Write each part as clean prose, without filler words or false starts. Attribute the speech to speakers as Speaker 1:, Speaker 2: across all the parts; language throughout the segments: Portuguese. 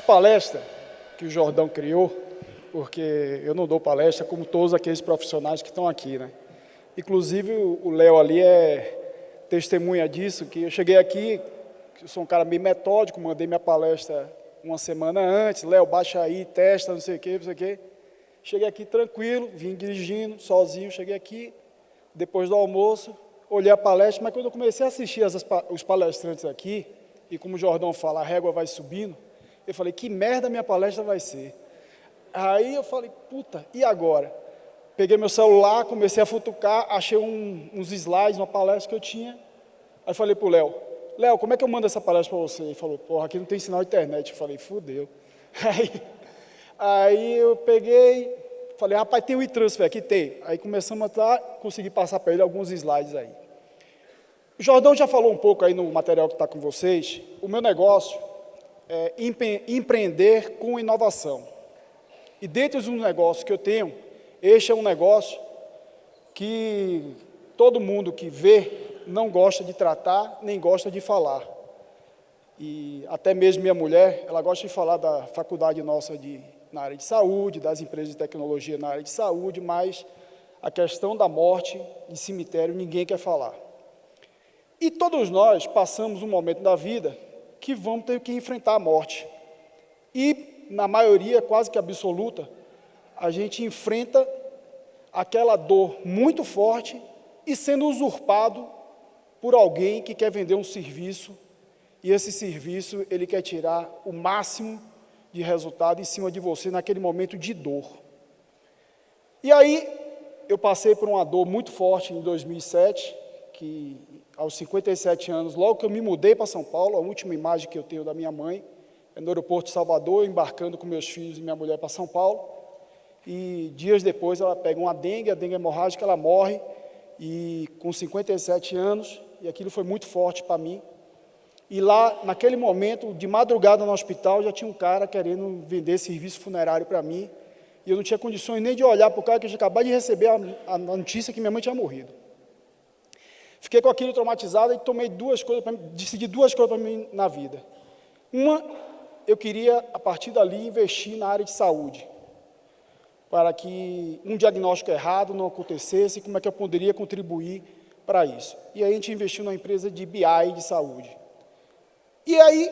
Speaker 1: palestra que o Jordão criou, porque eu não dou palestra como todos aqueles profissionais que estão aqui, né? Inclusive, o Léo ali é testemunha disso, que eu cheguei aqui, eu sou um cara meio metódico, mandei minha palestra uma semana antes, Léo, baixa aí, testa, não sei o quê, não sei o quê. Cheguei aqui tranquilo, vim dirigindo, sozinho, cheguei aqui, depois do almoço, olhei a palestra, mas quando eu comecei a assistir os palestrantes aqui, e como o Jordão fala, a régua vai subindo, eu falei, que merda minha palestra vai ser? Aí eu falei, puta, e agora? Peguei meu celular, comecei a futucar, achei uns slides, uma palestra que eu tinha, aí falei pro Léo, como é que eu mando essa palestra para você? Ele falou, porra, aqui não tem sinal de internet. Eu falei, fudeu. Aí eu peguei, falei, rapaz, tem o e-transfer aqui? Tem. Aí começamos a entrar, consegui passar para ele alguns slides aí. O Jordão já falou um pouco aí no material que está com vocês. O meu negócio é empreender com inovação. E dentre os negócios que eu tenho, este é um negócio que todo mundo que vê não gosta de tratar, nem gosta de falar. E até mesmo minha mulher, ela gosta de falar da faculdade nossa na área de saúde, das empresas de tecnologia na área de saúde, mas a questão da morte de cemitério ninguém quer falar. E todos nós passamos um momento da vida que vamos ter que enfrentar a morte. E, na maioria, quase que absoluta, a gente enfrenta aquela dor muito forte e sendo usurpado por alguém que quer vender um serviço, e esse serviço ele quer tirar o máximo de resultado em cima de você naquele momento de dor. E aí, eu passei por uma dor muito forte em 2007, que aos 57 anos, logo que eu me mudei para São Paulo, a última imagem que eu tenho da minha mãe, é no aeroporto de Salvador, embarcando com meus filhos e minha mulher para São Paulo, e dias depois ela pega a dengue hemorrágica, ela morre, e com 57 anos, e aquilo foi muito forte para mim. E lá, naquele momento, de madrugada no hospital, já tinha um cara querendo vender serviço funerário para mim, e eu não tinha condições nem de olhar para o cara que eu tinha acabado de receber a notícia que minha mãe tinha morrido. Fiquei com aquilo traumatizado e decidi duas coisas para mim na vida. Uma, eu queria, a partir dali, investir na área de saúde, para que um diagnóstico errado não acontecesse, como é que eu poderia contribuir para isso. E aí a gente investiu numa empresa de BI de saúde. E aí,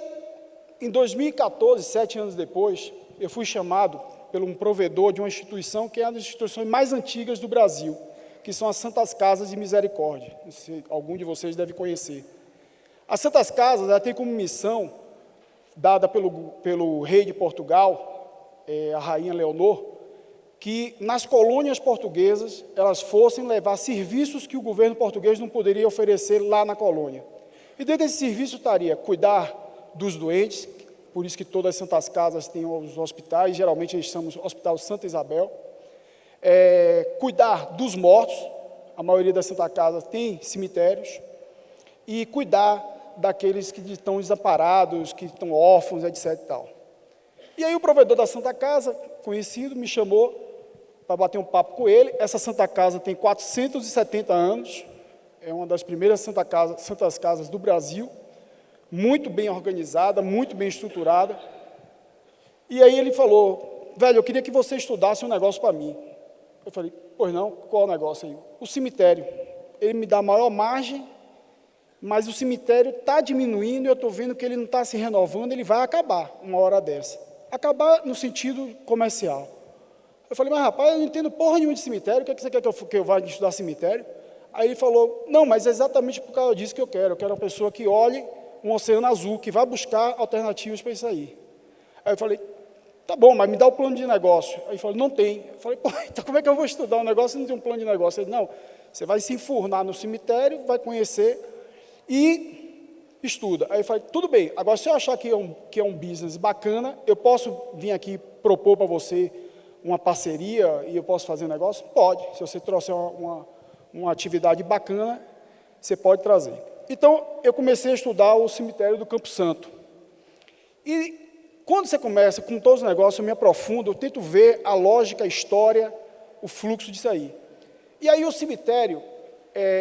Speaker 1: em 2014, 7 anos depois, eu fui chamado por um provedor de uma instituição que é uma das instituições mais antigas do Brasil, que são as Santas Casas de Misericórdia. Não sei, algum de vocês deve conhecer. As Santas Casas, ela tem como missão, dada pelo rei de Portugal, a rainha Leonor, que nas colônias portuguesas elas fossem levar serviços que o governo português não poderia oferecer lá na colônia. E dentro desse serviço estaria cuidar dos doentes, por isso que todas as Santas Casas têm os hospitais, geralmente eles chamam o Hospital Santa Isabel, cuidar dos mortos, a maioria das Santas Casas tem cemitérios, e cuidar daqueles que estão desamparados, que estão órfãos, etc. E tal. E aí o provedor da Santa Casa, conhecido, me chamou para bater um papo com ele. Essa Santa Casa tem 470 anos, é uma das primeiras Santas Casas do Brasil, muito bem organizada, muito bem estruturada. E aí ele falou, velho, eu queria que você estudasse um negócio para mim. Eu falei, pois não, qual é o negócio aí? O cemitério. Ele me dá maior margem, mas o cemitério está diminuindo e eu estou vendo que ele não está se renovando, ele vai acabar uma hora dessa. Acabar no sentido comercial. Eu falei, mas rapaz, eu não entendo porra nenhuma de cemitério, o que você quer que eu vá estudar cemitério? Aí ele falou, não, mas é exatamente por causa disso que eu quero uma pessoa que olhe um oceano azul, que vá buscar alternativas para isso aí. Aí eu falei, tá bom, mas me dá o plano de negócio. Aí ele falou, não tem. Eu falei, pô, então como é que eu vou estudar um negócio se não tem um plano de negócio? Ele, não, você vai se enfurnar no cemitério, vai conhecer e estuda. Aí eu falei, tudo bem, agora se eu achar que é um business bacana, eu posso vir aqui propor para você uma parceria e eu posso fazer um negócio? Pode, se você trouxer uma atividade bacana, você pode trazer. Então, eu comecei a estudar o cemitério do Campo Santo. E quando você começa com todos os negócios, eu me aprofundo, eu tento ver a lógica, a história, o fluxo disso aí. E aí o cemitério,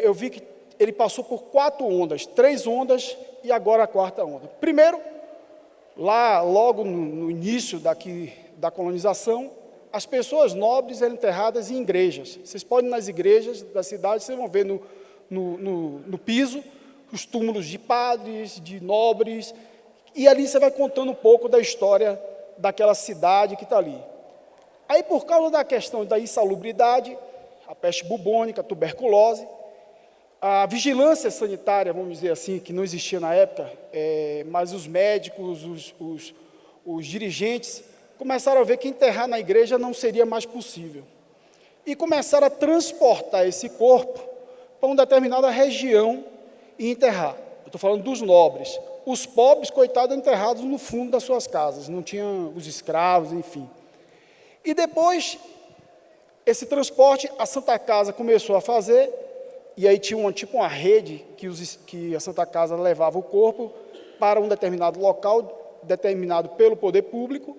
Speaker 1: eu vi que ele passou por 4 ondas, 3 ondas e agora a 4ª onda. Primeiro, Lá, logo no início da colonização, as pessoas nobres eram enterradas em igrejas. Vocês podem ir nas igrejas da cidade, vocês vão ver no piso os túmulos de padres, de nobres, e ali você vai contando um pouco da história daquela cidade que está ali. Aí, por causa da questão da insalubridade, a peste bubônica, a tuberculose, a vigilância sanitária, vamos dizer assim, que não existia na época, mas os médicos, os dirigentes, começaram a ver que enterrar na igreja não seria mais possível. E começaram a transportar esse corpo para uma determinada região e enterrar. Eu estou falando dos nobres. Os pobres, coitados, enterrados no fundo das suas casas, não tinham os escravos, enfim. E depois, esse transporte, a Santa Casa começou a fazer, e aí tinha uma rede que a Santa Casa levava o corpo para um determinado local, determinado pelo poder público,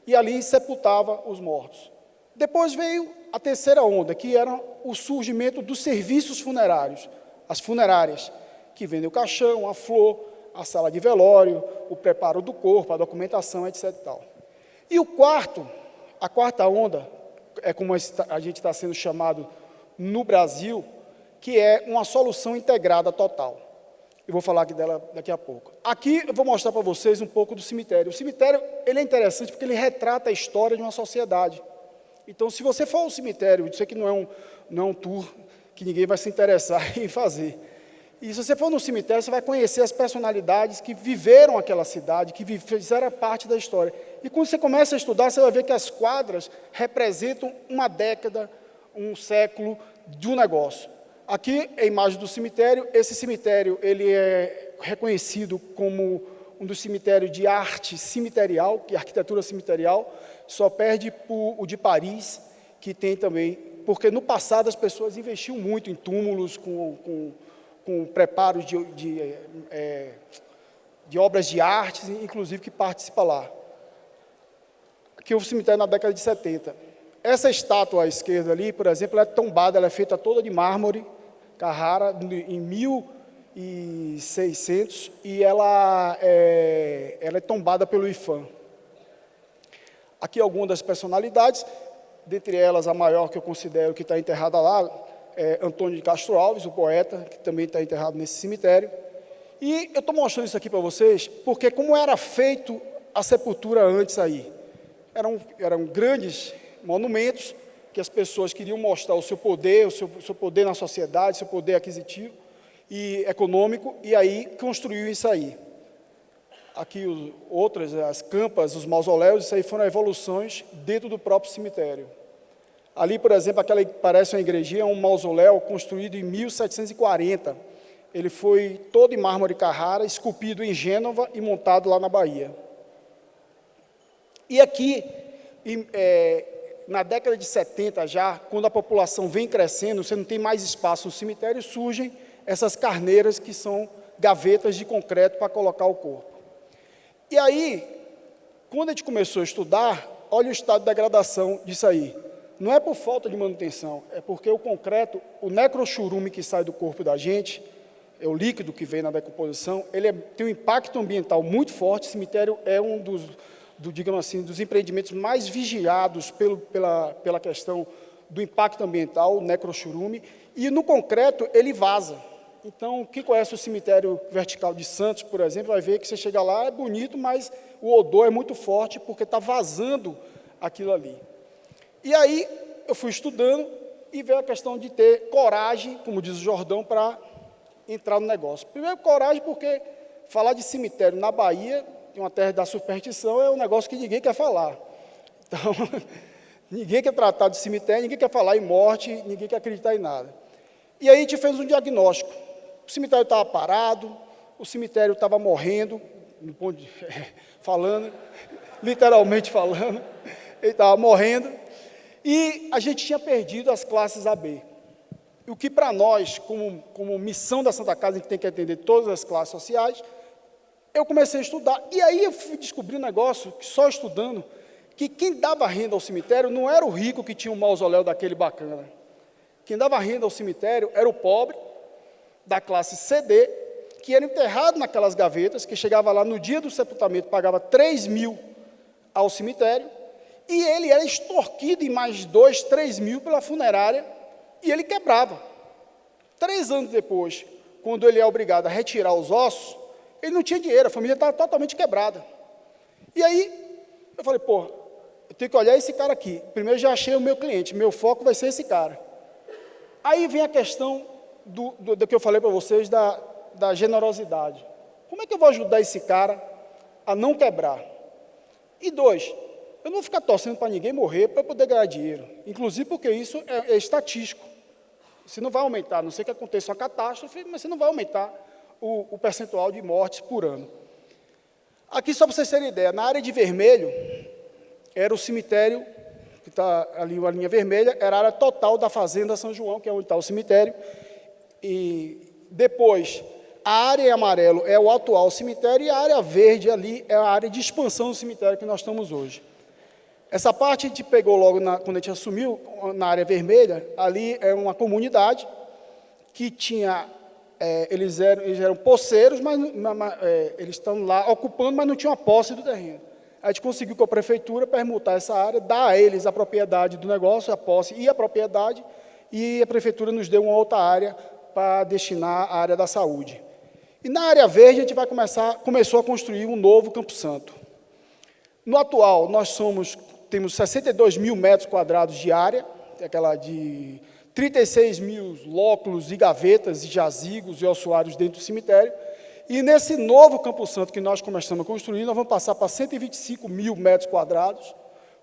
Speaker 1: e ali sepultava os mortos. Depois veio a terceira onda, que era o surgimento dos serviços funerários, as funerárias, que vendem o caixão, a flor, a sala de velório, o preparo do corpo, a documentação, etc. e tal. E a quarta onda, é como a gente está sendo chamado no Brasil, que é uma solução integrada total. Eu vou falar aqui dela daqui a pouco. Aqui eu vou mostrar para vocês um pouco do cemitério. O cemitério ele é interessante porque ele retrata a história de uma sociedade. Então, se você for ao cemitério, isso aqui não é um tour que ninguém vai se interessar em fazer. E se você for no cemitério, você vai conhecer as personalidades que viveram aquela cidade, que fizeram parte da história. E quando você começa a estudar, você vai ver que as quadras representam uma década, um século de um negócio. Aqui é a imagem do cemitério. Esse cemitério ele é reconhecido como um dos cemitérios de arte cemiterial, que é arquitetura cemiterial, só perde por o de Paris, que tem também, porque no passado as pessoas investiam muito em túmulos com preparos de obras de arte, inclusive que participa lá. Aqui é o cemitério na década de 70. Essa estátua à esquerda ali, por exemplo, ela é tombada, ela é feita toda de mármore, Carrara, em 1600, e ela é tombada pelo IFAM. Aqui algumas das personalidades, dentre elas a maior que eu considero que está enterrada lá, é Antônio de Castro Alves, o poeta, que também está enterrado nesse cemitério. E eu estou mostrando isso aqui para vocês, porque como era feito a sepultura antes aí, eram grandes monumentos, que as pessoas queriam mostrar o seu poder, o seu poder na sociedade, seu poder aquisitivo e econômico, e aí construiu isso aí. Aqui as campas, os mausoléus, isso aí foram evoluções dentro do próprio cemitério. Ali, por exemplo, aquela que parece uma igrejinha, é um mausoléu construído em 1740. Ele foi todo em mármore Carrara, esculpido em Gênova e montado lá na Bahia. E aqui, na década de 70 já, quando a população vem crescendo, você não tem mais espaço no cemitério, surgem essas carneiras que são gavetas de concreto para colocar o corpo. E aí, quando a gente começou a estudar, olha o estado de degradação disso aí. Não é por falta de manutenção, é porque o concreto, o necrochurume que sai do corpo da gente, é o líquido que vem na decomposição, ele tem um impacto ambiental muito forte. O cemitério é um digamos assim, dos empreendimentos mais vigiados pela questão do impacto ambiental, o necrochurume, e no concreto ele vaza. Então, quem conhece o cemitério vertical de Santos, por exemplo, vai ver que você chega lá, é bonito, mas o odor é muito forte porque está vazando aquilo ali. E aí, eu fui estudando e veio a questão de ter coragem, como diz o Jordão, para entrar no negócio. Primeiro, coragem, porque falar de cemitério na Bahia, em uma terra da superstição, é um negócio que ninguém quer falar. Então, ninguém quer tratar de cemitério, ninguém quer falar em morte, ninguém quer acreditar em nada. E aí a gente fez um diagnóstico. O cemitério estava parado, o cemitério estava morrendo, falando, literalmente falando, ele estava morrendo, e a gente tinha perdido as classes AB. E o que para nós, como missão da Santa Casa, a gente tem que atender todas as classes sociais. Eu comecei a estudar, e aí eu fui descobrir um negócio, só estudando, que quem dava renda ao cemitério não era o rico que tinha um mausoléu daquele bacana. Quem dava renda ao cemitério era o pobre, da classe CD, que era enterrado naquelas gavetas, que chegava lá no dia do sepultamento, pagava 3.000 ao cemitério, e ele era extorquido em mais 2, 3.000 pela funerária, e ele quebrava. 3 anos depois, quando ele é obrigado a retirar os ossos, ele não tinha dinheiro, a família estava totalmente quebrada. E aí, eu falei, pô, eu tenho que olhar esse cara aqui. Primeiro já achei o meu cliente, meu foco vai ser esse cara. Aí vem a questão do que eu falei para vocês, da generosidade. Como é que eu vou ajudar esse cara a não quebrar? E 2, eu não vou ficar torcendo para ninguém morrer para poder ganhar dinheiro. Inclusive porque isso é estatístico. Você não vai aumentar, a não ser que aconteça uma catástrofe, mas você não vai aumentar o percentual de mortes por ano. Aqui, só para vocês terem ideia, na área de vermelho, era o cemitério, que está ali, a linha vermelha, era a área total da Fazenda São João, que é onde está o cemitério. E depois, a área em amarelo é o atual cemitério, e a área verde ali é a área de expansão do cemitério que nós estamos hoje. Essa parte a gente pegou logo, quando a gente assumiu, na área vermelha, ali é uma comunidade que tinha, eles eram poceiros, mas eles estão lá ocupando, mas não tinham a posse do terreno. A gente conseguiu com a prefeitura permutar essa área, dar a eles a propriedade do negócio, a posse e a propriedade, e a prefeitura nos deu uma outra área para destinar à área da saúde. E na área verde a gente começou a construir um novo Campo Santo. No atual, temos 62.000 metros quadrados de área, aquela de 36.000 lóculos e gavetas e jazigos e ossuários dentro do cemitério. E nesse novo Campo Santo que nós começamos a construir, nós vamos passar para 125.000 metros quadrados,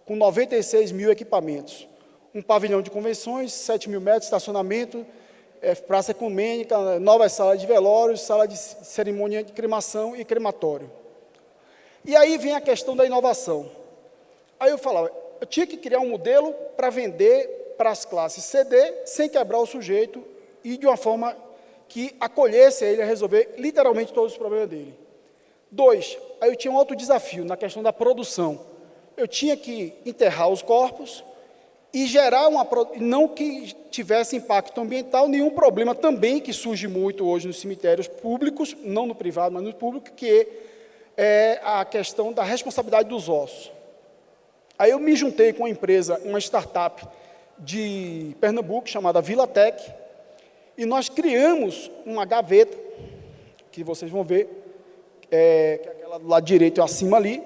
Speaker 1: com 96.000 equipamentos. Um pavilhão de convenções, 7.000 metros, estacionamento, praça ecumênica, novas salas de velórios, sala de cerimônia de cremação e crematório. E aí vem a questão da inovação. Aí eu falava, eu tinha que criar um modelo para vender para as classes CD, sem quebrar o sujeito, e de uma forma que acolhesse ele a resolver literalmente todos os problemas dele. 2, aí eu tinha um outro desafio na questão da produção. Eu tinha que enterrar os corpos e gerar não que tivesse impacto ambiental, nenhum problema também que surge muito hoje nos cemitérios públicos, não no privado, mas no público, que é a questão da responsabilidade dos ossos. Aí eu me juntei com uma empresa, uma startup de Pernambuco, chamada Vilatec, e nós criamos uma gaveta, que vocês vão ver, que é aquela do lado direito acima ali,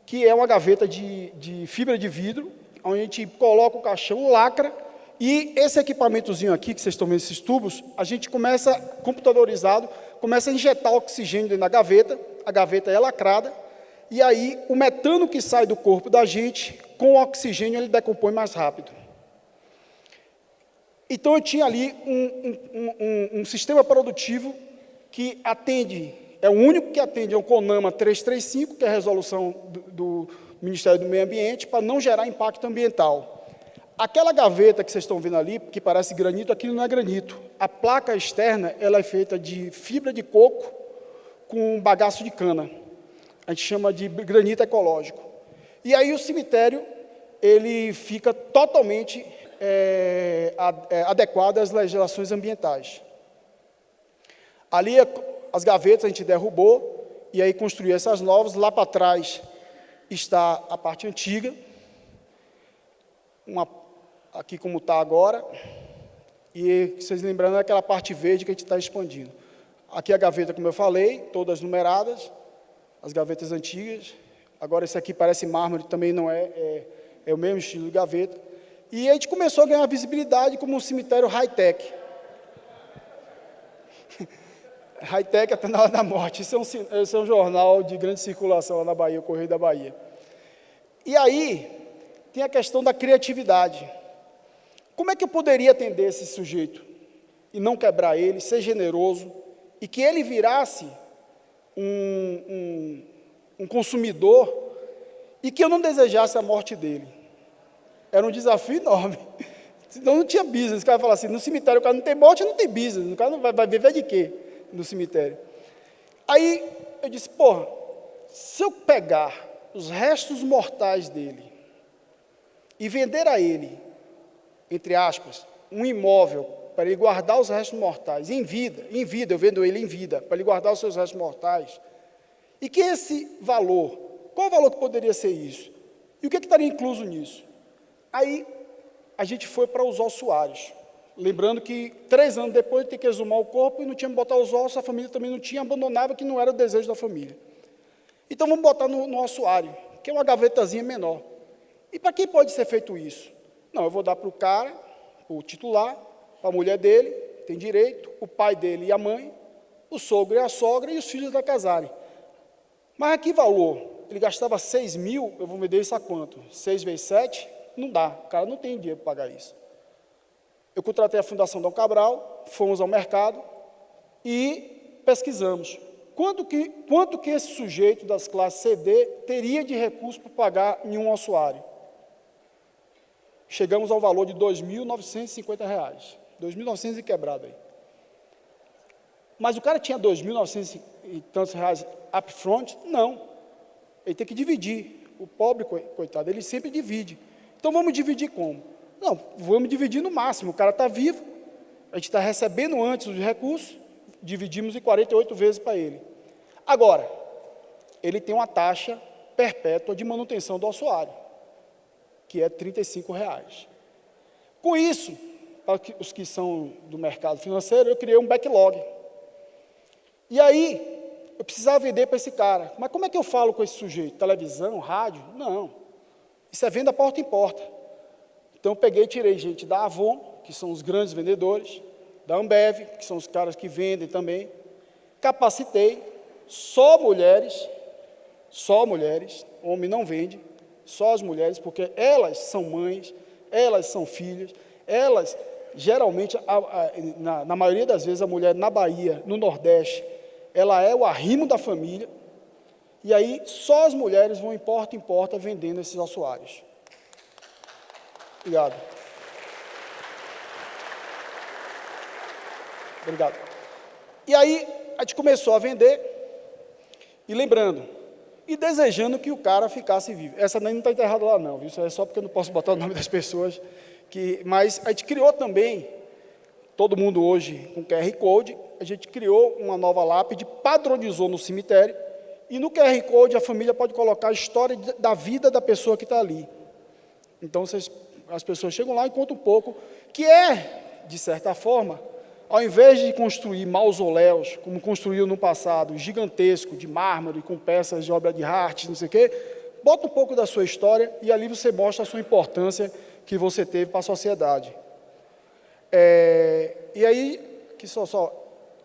Speaker 1: que é uma gaveta de fibra de vidro, onde a gente coloca o caixão, lacra, e esse equipamentozinho aqui, que vocês estão vendo esses tubos, a gente começa, computadorizado, começa a injetar oxigênio dentro da gaveta, a gaveta é lacrada, e aí o metano que sai do corpo da gente, com o oxigênio, ele decompõe mais rápido. Então, eu tinha ali um sistema produtivo que atende, é o único que atende ao CONAMA 335, que é a resolução do Ministério do Meio Ambiente, para não gerar impacto ambiental. Aquela gaveta que vocês estão vendo ali, que parece granito, aquilo não é granito. A placa externa, ela é feita de fibra de coco com bagaço de cana. A gente chama de granito ecológico. E aí o cemitério, ele fica totalmente adequado às legislações ambientais. Ali, as gavetas a gente derrubou, e aí construiu essas novas. Lá para trás está a parte antiga, aqui como está agora, e vocês lembrando aquela parte verde que a gente está expandindo. Aqui a gaveta, como eu falei, todas numeradas, as gavetas antigas. Agora esse aqui parece mármore, também não é o mesmo estilo de gaveta. E a gente começou a ganhar visibilidade como um cemitério high-tech. High-tech até na hora da morte. Esse é um jornal de grande circulação lá na Bahia, o Correio da Bahia. E aí, tem a questão da criatividade. Como é que eu poderia atender esse sujeito e não quebrar ele, ser generoso, e que ele virasse um consumidor e que eu não desejasse a morte dele? Era um desafio enorme. Senão não tinha business. O cara fala assim, no cemitério o cara não tem morte, não tem business. O cara não vai viver de quê no cemitério? Aí eu disse, porra, se eu pegar os restos mortais dele e vender a ele, entre aspas, um imóvel para ele guardar os restos mortais, em vida, eu vendo ele em vida, para ele guardar os seus restos mortais, e que esse valor, qual o valor que poderia ser isso? E o que estaria incluso nisso? Aí, a gente foi para os ossuários, lembrando que 3 anos depois de ter que exumar o corpo e não tinha que botar os ossos, a família também não tinha, abandonava, que não era o desejo da família. Então, vamos botar no ossuário, que é uma gavetazinha menor. E para quem pode ser feito isso? Não, eu vou dar para o cara, o titular, para a mulher dele, tem direito, o pai dele e a mãe, o sogro e a sogra e os filhos da casarem. Mas a que valor? Ele gastava 6 mil, eu vou vender isso a quanto? 6 vezes 7? Não dá, o cara não tem dinheiro para pagar isso. Eu contratei a Fundação Dom Cabral, fomos ao mercado e pesquisamos. Quanto que esse sujeito das classes CD teria de recurso para pagar em um ossuário? Chegamos ao valor de R$ 2.950, R$ 2.900 e quebrado aí. Mas o cara tinha R$ 2.900 e tantos reais upfront? Não. Ele tem que dividir. O pobre, coitado, ele sempre divide. Então, vamos dividir como? Não, vamos dividir no máximo. O cara está vivo, a gente está recebendo antes os recursos, dividimos em 48 vezes para ele. Agora, ele tem uma taxa perpétua de manutenção do ossuário, que é R$ 35. Com isso, para os que são do mercado financeiro, eu criei um backlog. E aí, eu precisava vender para esse cara. Mas como é que eu falo com esse sujeito? Televisão, rádio? Não. Isso é venda porta em porta. Então, eu peguei e tirei gente da Avon, que são os grandes vendedores, da Ambev, que são os caras que vendem também, capacitei só mulheres, homem não vende, só as mulheres, porque elas são mães, elas são filhas, elas, geralmente, na maioria das vezes, a mulher na Bahia, no Nordeste, ela é o arrimo da família, e aí só as mulheres vão em porta vendendo esses ossuários. Obrigado. Obrigado. E aí, a gente começou a vender, e lembrando, e desejando que o cara ficasse vivo. Essa nem não está enterrada lá não, viu? Isso é só porque eu não posso botar o nome das pessoas, mas a gente criou também, todo mundo hoje com QR Code, a gente criou uma nova lápide, padronizou no cemitério, e no QR Code a família pode colocar a história da vida da pessoa que está ali. Então, as pessoas chegam lá e contam um pouco, que é, de certa forma, ao invés de construir mausoléus, como construíram no passado, gigantesco, de mármore, com peças de obra de arte, não sei o quê, bota um pouco da sua história e ali você mostra a sua importância que você teve para a sociedade. E aí,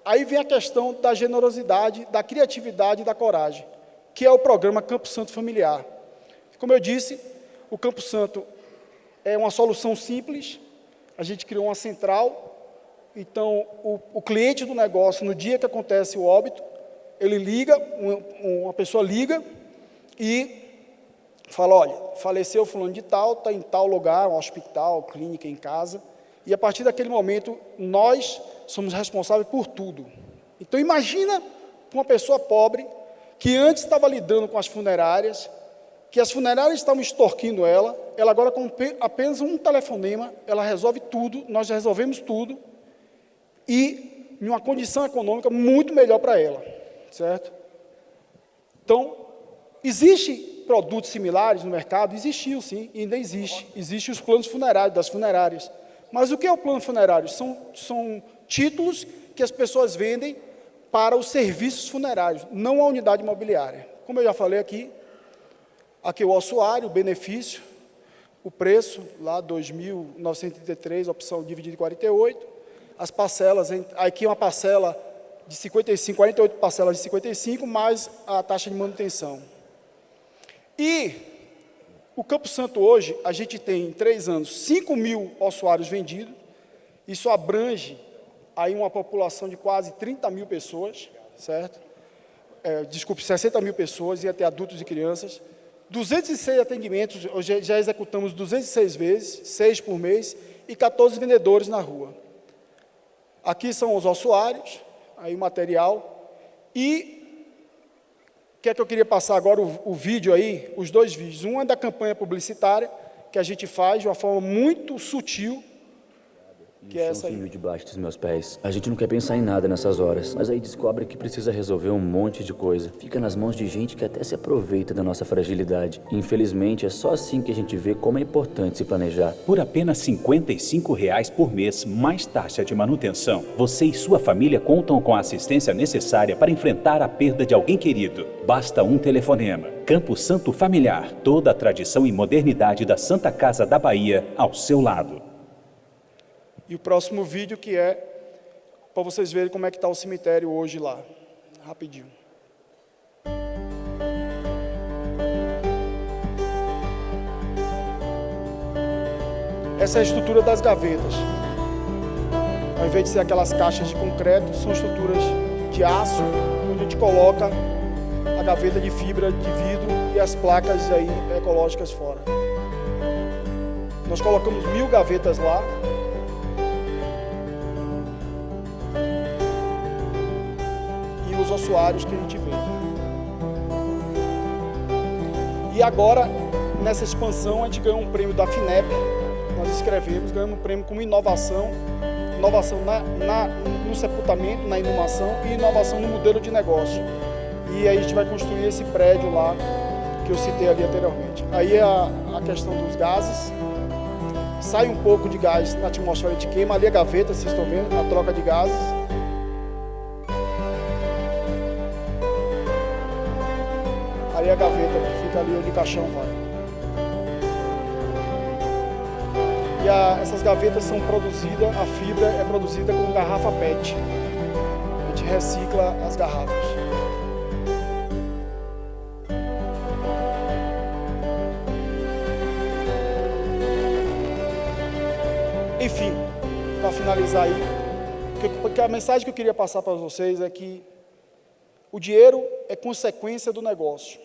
Speaker 1: aí vem a questão da generosidade, da criatividade e da coragem, que é o programa Campo Santo Familiar. Como eu disse, o Campo Santo é uma solução simples, a gente criou uma central. Então, o cliente do negócio, no dia que acontece o óbito, ele liga, uma pessoa liga e fala, olha, faleceu fulano de tal, está em tal lugar, um hospital, clínica, em casa, e a partir daquele momento, nós somos responsáveis por tudo. Então, imagina uma pessoa pobre, que antes estava lidando com as funerárias, que as funerárias estavam extorquindo ela agora com apenas um telefonema, ela resolve tudo, nós resolvemos tudo, e em uma condição econômica muito melhor para ela, certo? Então, existem produtos similares no mercado? Existiu, sim, e ainda existe. Existem os planos funerários, das funerárias. Mas o que é o plano funerário? São títulos que as pessoas vendem para os serviços funerários, não a unidade imobiliária. Como eu já falei aqui o ossuário, o benefício, o preço, lá 2.933, opção dividida em 48, as parcelas, aqui uma parcela de 55, 48 parcelas de 55, mais a taxa de manutenção. E o Campo Santo hoje, a gente tem em 3 anos, 5 mil ossuários vendidos, isso abrange aí uma população de quase 30 mil pessoas, certo? 60 mil pessoas, e até adultos e crianças, 206 atendimentos, hoje já executamos 206 vezes, 6 por mês, e 14 vendedores na rua. Aqui são os ossuários, aí o material, e o que é que eu queria passar agora, o vídeo aí, os 2 vídeos. Um é da campanha publicitária, que a gente faz de uma forma muito sutil, que é essa aí.
Speaker 2: Sumiu debaixo dos meus pés. A gente não quer pensar em nada nessas horas, mas aí descobre que precisa resolver um monte de coisa. Fica nas mãos de gente que até se aproveita da nossa fragilidade. Infelizmente, é só assim que a gente vê como é importante se planejar.
Speaker 3: Por apenas R$ 55,00 por mês, mais taxa de manutenção, você e sua família contam com a assistência necessária para enfrentar a perda de alguém querido. Basta um telefonema. Campo Santo Familiar, toda a tradição e modernidade da Santa Casa da Bahia ao seu lado.
Speaker 1: E o próximo vídeo que é para vocês verem como é que está o cemitério hoje lá. Rapidinho. Essa é a estrutura das gavetas. Ao invés de ser aquelas caixas de concreto, são estruturas de aço, onde a gente coloca a gaveta de fibra de vidro e as placas aí ecológicas fora. Nós colocamos 1000 gavetas lá. E os ossuários que a gente vê. E agora, nessa expansão, a gente ganhou um prêmio da FINEP. Nós escrevemos, ganhamos um prêmio como inovação no sepultamento, na inumação e inovação no modelo de negócio. E aí a gente vai construir esse prédio lá que eu citei ali anteriormente. Aí a questão dos gases, sai um pouco de gás na atmosfera, de queima, ali a gaveta, vocês estão vendo, a troca de gases. Ali a gaveta que fica ali onde o caixão vai. E essas gavetas são produzidas, a fibra é produzida com garrafa PET. A gente recicla as garrafas. Enfim, para finalizar aí, porque a mensagem que eu queria passar para vocês é que o dinheiro é consequência do negócio.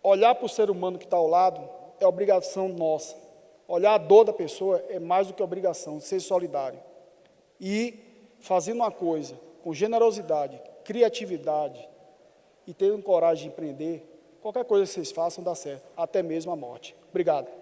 Speaker 1: Olhar para o ser humano que está ao lado é obrigação nossa. Olhar a dor da pessoa é mais do que obrigação, ser solidário. E fazendo uma coisa com generosidade, criatividade e tendo coragem de empreender, qualquer coisa que vocês façam dá certo, até mesmo a morte. Obrigado.